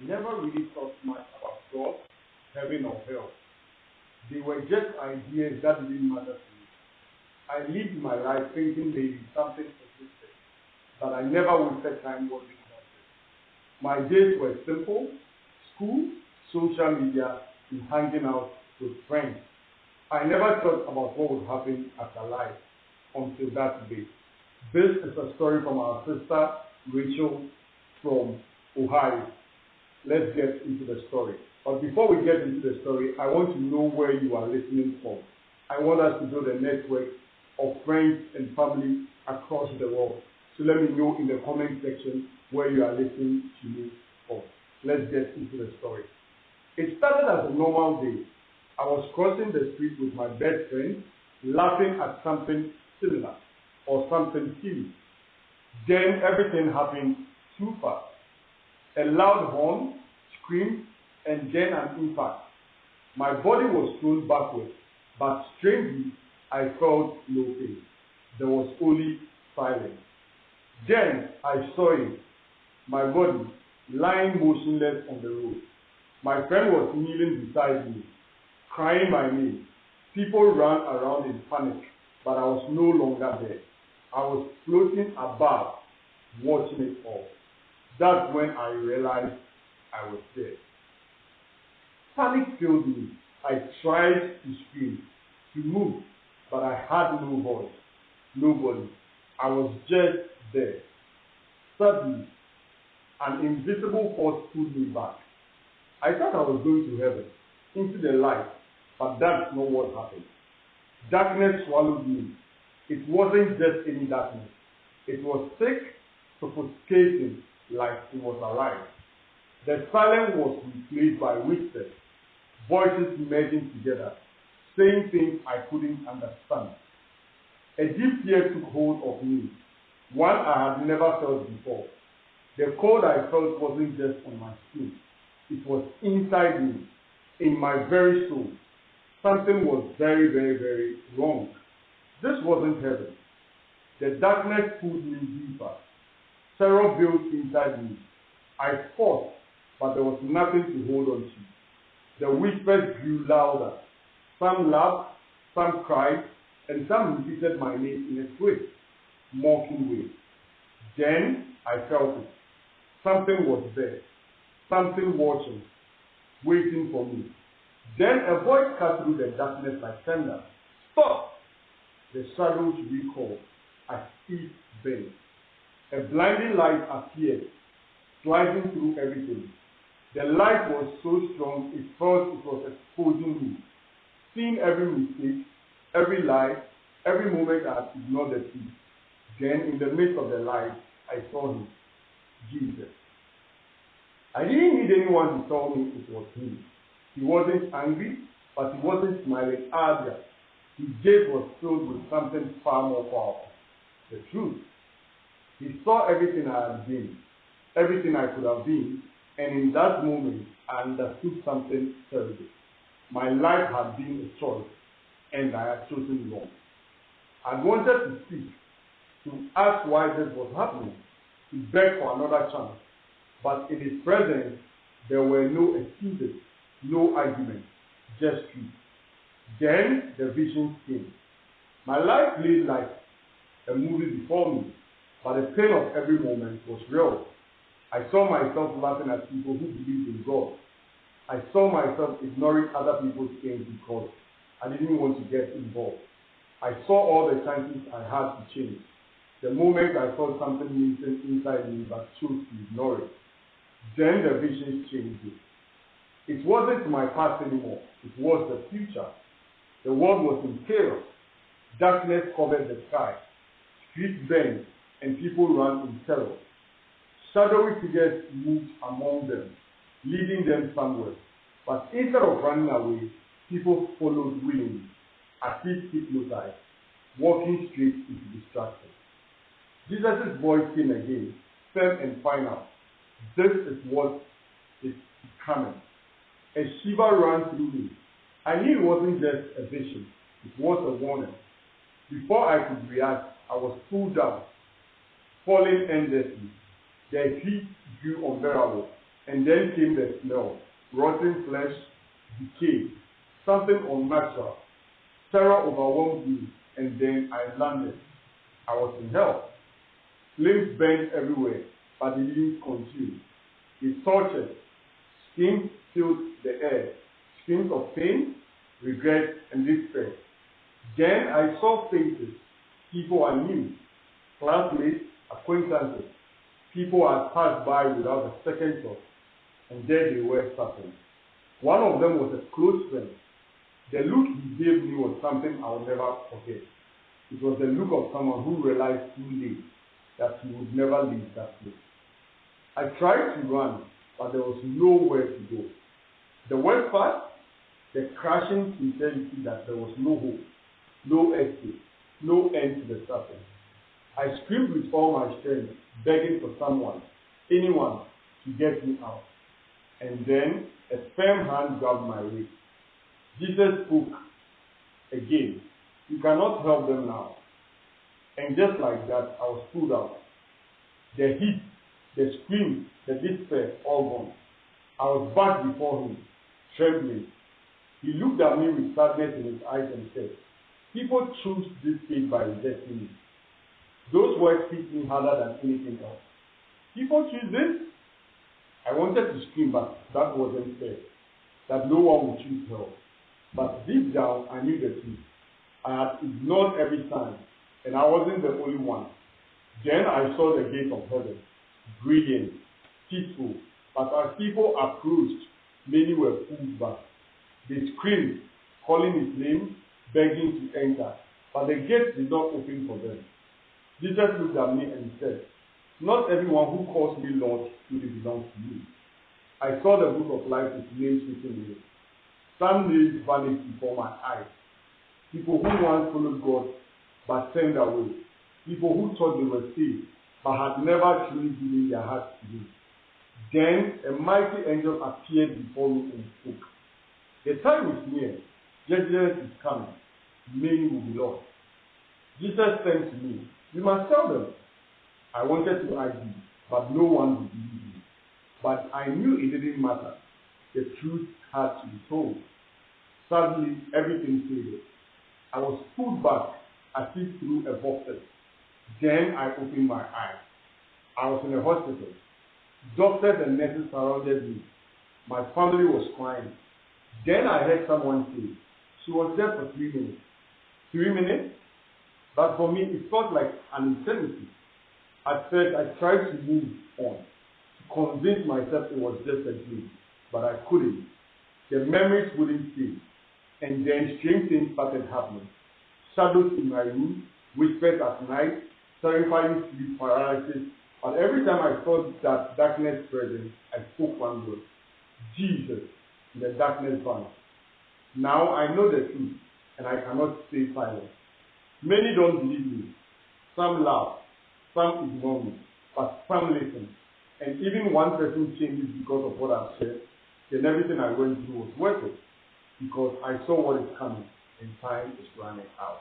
never really thought much about God, heaven or hell. They were just ideas that didn't matter to me. I lived my life thinking maybe something existed, but I never wasted time worrying about it. My days were simple: school, social media, and hanging out with friends. I never thought about what would happen after life until that day. This is a story from our sister Rachel from Ohio. Let's get into the story. But before we get into the story, I want to know where you are listening from. I want us to build a network of friends and family across the world. So let me know in the comment section where you are listening to me from. Let's get into the story. It started as a normal day. I was crossing the street with my best friend, laughing at something similar or something silly. Then everything happened too fast. A loud horn, scream, and then an impact. My body was thrown backwards, but strangely, I felt no pain. There was only silence. Then I saw it, my body lying motionless on the road. My friend was kneeling beside me, crying my name. People ran around in panic, but I was no longer there. I was floating above, watching it all. That's when I realized I was dead. Panic filled me. I tried to scream, to move, but I had no voice, nobody. I was just there. Suddenly, an invisible force pulled me back. I thought I was going to heaven, into the light, but that's not what happened. Darkness swallowed me. It wasn't just any darkness. It was thick, suffocating, like it was alive. The silence was replaced by whispers, voices merging together, saying things I couldn't understand. A deep fear took hold of me, one I had never felt before. The cold I felt wasn't just on my skin. It was inside me, in my very soul. Something was very, very, very wrong. This wasn't heaven. The darkness pulled me deeper. Terror built inside me. I fought, but there was nothing to hold on to. The whispers grew louder. Some laughed, some cried, and some repeated my name in a swift, mocking way. Then I felt it. Something was there. Something watching, waiting for me. Then a voice cut through the darkness like thunder. Stop! The shadows recalled as if bent. A blinding light appeared, slicing through everything. The light was so strong it felt it was exposing me. Seeing every mistake, every lie, every moment I had ignored the truth. Then in the midst of the light, I saw him, Jesus. I didn't need anyone to tell me it was him. He wasn't angry, but he wasn't smiling either. His gaze was filled with something far more powerful, the truth. He saw everything I had been, everything I could have been, and in that moment, I understood something terrible. My life had been a choice, and I had chosen wrong. I wanted to speak, to ask why this was happening, to beg for another chance. But in his presence, there were no excuses, no arguments, just truth. Then the vision came. My life lay like a movie before me, but the pain of every moment was real. I saw myself laughing at people who believed in God. I saw myself ignoring other people's pain because I didn't want to get involved. I saw all the chances I had to change. The moment I felt something missing inside me but chose to ignore it. Then the vision changed it. It wasn't my past anymore. It was the future. The world was in chaos. Darkness covered the sky. Streets burned and people ran in terror. Shadowy figures moved among them, leading them somewhere. But instead of running away, people followed willingly, as if hypnotized, walking straight into destruction. Jesus' voice came again, firm and final. This is what is coming. A shiver ran through me. I knew it wasn't just a vision, it was a warning. Before I could react, I was pulled down, falling endlessly. The heat grew unbearable, And then came the smell, rotten flesh, decay, something unnatural. Terror overwhelmed me, and then I landed. I was in hell. Flames burned everywhere, but they didn't consume. It tortured. Screams filled the air. Screams of pain, regret, and despair. Then I saw faces, people I knew, classmates, acquaintances, people I passed by without a second thought, and there they were suffering. One of them was a close friend. The look he gave me was something I'll never forget. It was the look of someone who realized too late that he would never leave that place. I tried to run, but there was nowhere to go. The worst part, the crashing sincerity that there was no hope, no escape, no end to the suffering. I screamed with all my strength, begging for someone, anyone, to get me out. And then a firm hand grabbed my waist. Jesus spoke again. You cannot help them now. And just like that, I was pulled out. The heat, the scream, the despair, all gone. I was back before him, trembling. He looked at me with sadness in his eyes and said, people choose this fate by rejecting me. Those words hit me harder than anything else. People choose this? I wanted to scream, but that wasn't fair. That no one would choose hell. But deep down, I knew the truth. I had ignored every sign, and I wasn't the only one. Then I saw the gate of heaven, brilliant, peaceful. But as people approached, many were pulled back. They screamed, calling his name, begging to enter. But the gate did not open for them. Jesus looked at me and said, not everyone who calls me Lord truly belongs to me. I saw the book of life with names written in it. Some names vanished before my eyes. People who once followed God but turned away. People who thought they were saved but had never truly given their hearts to Him. Then a mighty angel appeared before me and spoke. The time is near. Judgment is coming. Many will be lost. Jesus said to me, you must tell them. I wanted to argue, but no one would believe me. But I knew it didn't matter. The truth had to be told. Suddenly, everything faded. I was pulled back as if through a vortex. Then I opened my eyes. I was in a hospital. Doctors and nurses surrounded me. My family was crying. Then I heard someone say, she was there for 3 minutes. 3 minutes? But for me, it felt like an eternity. At first, I tried to move on, to convince myself it was just a dream, but I couldn't. The memories wouldn't stay. And then strange things started happening. Shadows in my room, whispers at night, terrifying sleep paralysis. But every time I felt that darkness present, I spoke one word, Jesus, and the darkness vanished. Now I know the truth, and I cannot stay silent. Many don't believe me. Some laugh, some ignore me, but some listen. And even one person changes because of what I've said, then everything I went through was worth it. Because I saw what is coming, and time is running out.